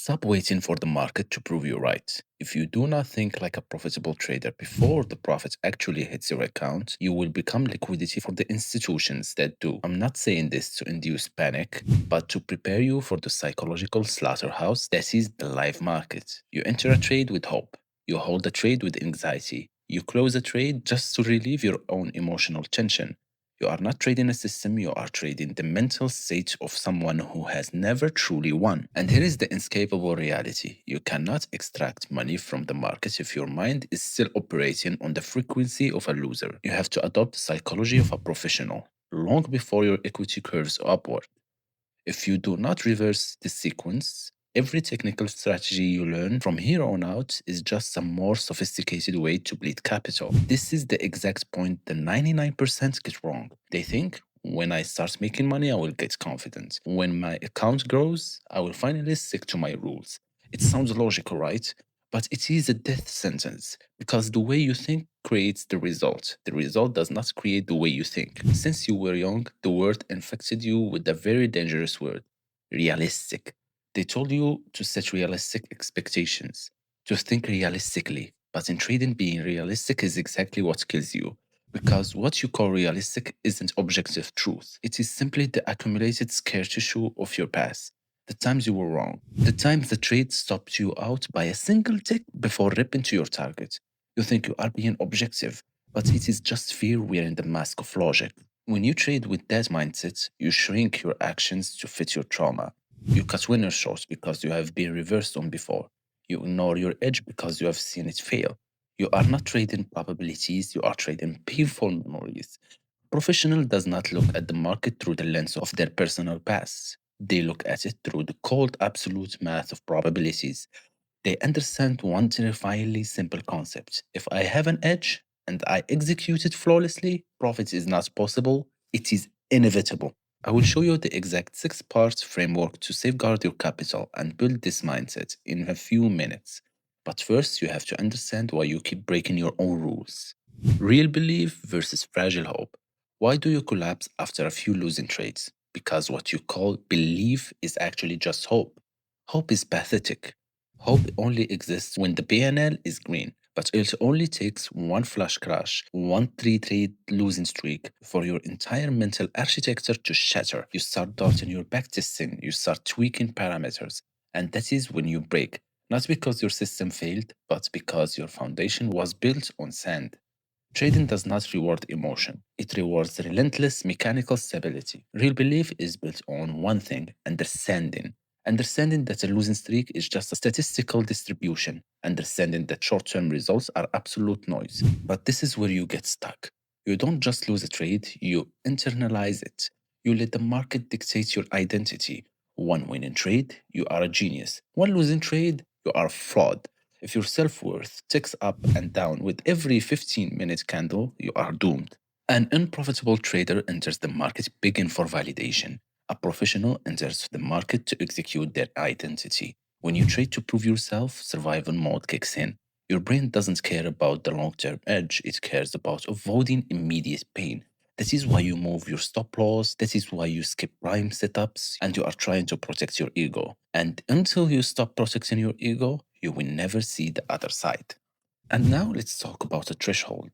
Stop waiting for the market to prove you right. If you do not think like a profitable trader before the profit actually hits your account, you will become liquidity for the institutions that do. I'm not saying this to induce panic, but to prepare you for the psychological slaughterhouse that is the live market. You enter a trade with hope. You hold a trade with anxiety. You close a trade just to relieve your own emotional tension. You are not trading a system, you are trading the mental state of someone who has never truly won. And here is the inescapable reality. You cannot extract money from the market if your mind is still operating on the frequency of a loser. You have to adopt the psychology of a professional long before your equity curves upward. If you do not reverse this sequence, every technical strategy you learn from here on out is just a more sophisticated way to bleed capital. This is the exact point the 99% get wrong. They think, when I start making money, I will get confident. When my account grows, I will finally stick to my rules. It sounds logical, right? But it is a death sentence because the way you think creates the result. The result does not create the way you think. Since you were young, the world infected you with a very dangerous word realistic. They told you to set realistic expectations, to think realistically. But in trading, being realistic is exactly what kills you. Because what you call realistic isn't objective truth. It is simply the accumulated scar tissue of your past. The times you were wrong, the times the trade stopped you out by a single tick before ripping to your target. You think you are being objective, but it is just fear wearing the mask of logic. When you trade with that mindset, you shrink your actions to fit your trauma. You cut winners short because you have been reversed on before. You ignore your edge because you have seen it fail. You are not trading probabilities, you are trading painful memories. Professional does not look at the market through the lens of their personal past. They look at it through the cold absolute math of probabilities. They understand one terrifyingly simple concept. If I have an edge and I execute it flawlessly, profit is not possible, it is inevitable. I will show you the exact 6 part framework to safeguard your capital and build this mindset in a few minutes. But first, you have to understand why you keep breaking your own rules. Real belief versus fragile hope. Why do you collapse after a few losing trades? Because what you call belief is actually just hope. Hope is pathetic. Hope only exists when the PNL is green, but it only takes one flash crash, one three-trade losing streak for your entire mental architecture to shatter. You start doubting your backtesting, you start tweaking parameters, and that is when you break. Not because your system failed, but because your foundation was built on sand. Trading does not reward emotion, it rewards relentless mechanical stability. Real belief is built on one thing understanding. Understanding that a losing streak is just a statistical distribution. Understanding that short term results are absolute noise. But this is where you get stuck. You don't just lose a trade, you internalize it. You let the market dictate your identity. One winning trade, you are a genius. One losing trade, you are flawed. If your self worth ticks up and down with every 15-minute candle, you are doomed. An unprofitable trader enters the market begging for validation. A professional enters the market to execute their identity. When you trade to prove yourself, survival mode kicks in. Your brain doesn't care about the long term edge, it cares about avoiding immediate pain. That is why you move your stop loss, that is why you skip prime setups, and you are trying to protect your ego. And until you stop protecting your ego, you will never see the other side. And now let's talk about a threshold.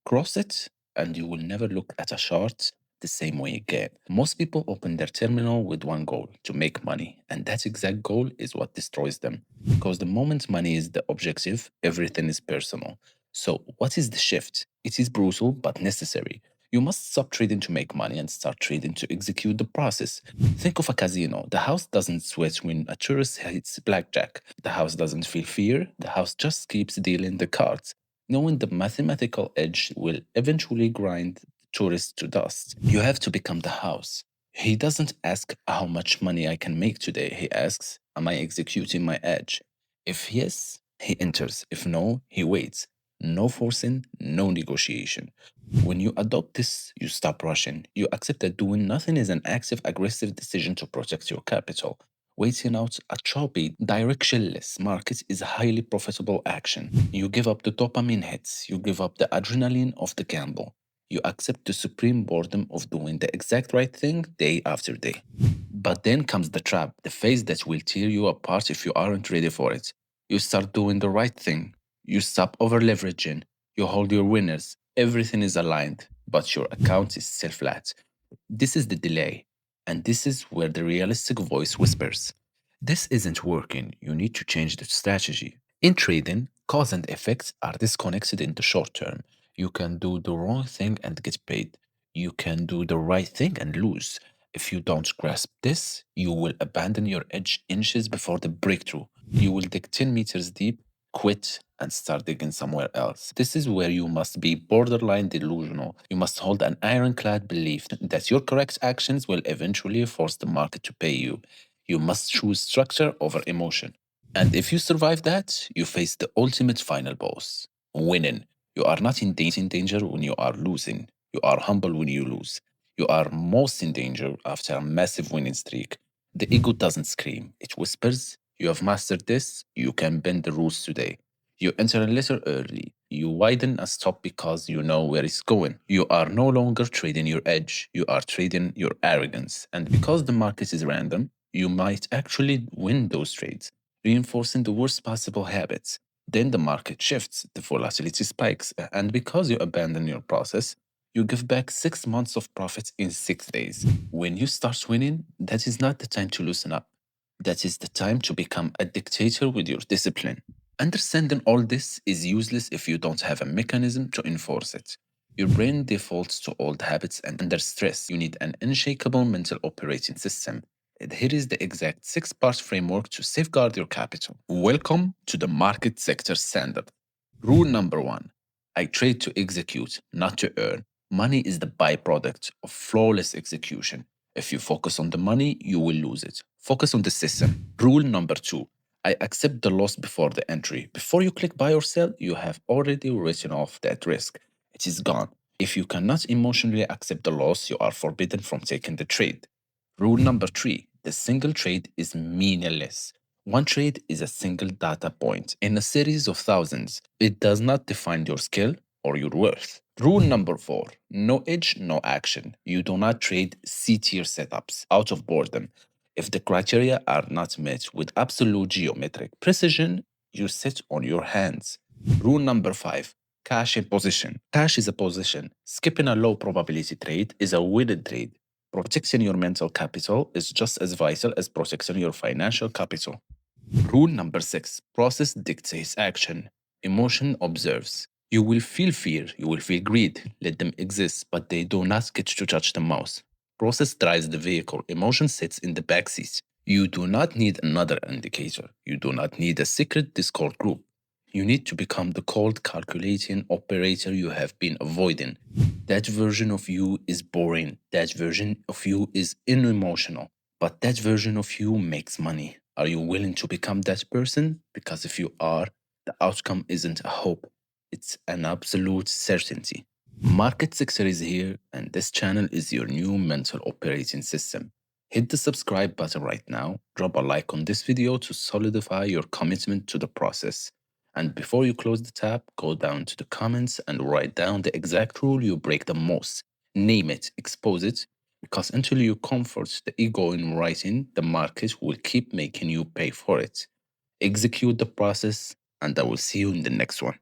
Cross it, and you will never look at a chart the same way again. Most people open their terminal with one goal to make money, and that exact goal is what destroys them. Because the moment money is the objective, everything is personal. So, what is the shift? It is brutal but necessary. You must stop trading to make money and start trading to execute the process. Think of a casino. The house doesn't sweat when a tourist hits blackjack. The house doesn't feel fear. The house just keeps dealing the cards, knowing the mathematical edge will eventually grind the tourist to dust. You have to become the house. He doesn't ask how much money I can make today. He asks, am I executing my edge? If yes, he enters. If no, he waits. No forcing, no negotiation. When you adopt this, you stop rushing. You accept that doing nothing is an active, aggressive decision to protect your capital. Waiting out a choppy, directionless market is a highly profitable action. You give up the dopamine hits, you give up the adrenaline of the gamble. You accept the supreme boredom of doing the exact right thing day after day. But then comes the trap, the phase that will tear you apart if you aren't ready for it. You start doing the right thing. You stop over leveraging. You hold your winners. Everything is aligned, but your account is still flat. This is the delay. And this is where the realistic voice whispers. This isn't working. You need to change the strategy. In trading, cause and effects are disconnected in the short term. You can do the wrong thing and get paid. You can do the right thing and lose. If you don't grasp this, you will abandon your edge inches before the breakthrough. You will dig 10 meters deep, quit, and start digging somewhere else. This is where you must be borderline delusional. You must hold an ironclad belief that your correct actions will eventually force the market to pay you. You must choose structure over emotion. And if you survive that, you face the ultimate final boss, winning. You are not in danger when you are losing. You are humble when you lose. You are most in danger after a massive winning streak. The ego doesn't scream, it whispers, you have mastered this, you can bend the rules today. You enter a little early. You widen a stop because you know where it's going. You are no longer trading your edge, you are trading your arrogance. And because the market is random, you might actually win those trades, reinforcing the worst possible habits. Then the market shifts, the volatility spikes, and because you abandon your process, you give back 6 months of profits in 6 days. When you start winning, that is not the time to loosen up. That is the time to become a dictator with your discipline. Understanding all this is useless if you don't have a mechanism to enforce it. Your brain defaults to old habits, and under stress, you need an unshakable mental operating system. And here is the exact 6 part framework to safeguard your capital. Welcome to the market sector standard. Rule number 1: I trade to execute, not to earn. Money is the byproduct of flawless execution. If you focus on the money, you will lose it. Focus on the system. Rule number 2: I accept the loss before the entry. Before you click buy or sell, you have already written off that risk. It is gone. If you cannot emotionally accept the loss, you are forbidden from taking the trade. Rule number 3: the single trade is meaningless. One trade is a single data point in a series of thousands. It does not define your skill or your worth. Rule number 4: no edge, no action. You do not trade C tier setups out of boredom. If the criteria are not met with absolute geometric precision, you sit on your hands. Rule number 5: cash in position. Cash is a position. Skipping a low probability trade is a winning trade. Protecting your mental capital is just as vital as protecting your financial capital. Rule number 6: process dictates action. Emotion observes. You will feel fear, you will feel greed. Let them exist, but they do not get to touch the mouse. Process drives the vehicle, emotion sits in the backseat. You do not need another indicator. You do not need a secret Discord group. You need to become the cold, calculating operator you have been avoiding. That version of you is boring. That version of you is unemotional. But that version of you makes money. Are you willing to become that person? Because if you are, the outcome isn't a hope, it's an absolute certainty. Market Sixer is here, and this channel is your new mental operating system. Hit the subscribe button right now, drop a like on this video to solidify your commitment to the process. And before you close the tab, go down to the comments and write down the exact rule you break the most. Name it, expose it, because until you comfort the ego in writing, the market will keep making you pay for it. Execute the process, and I will see you in the next one.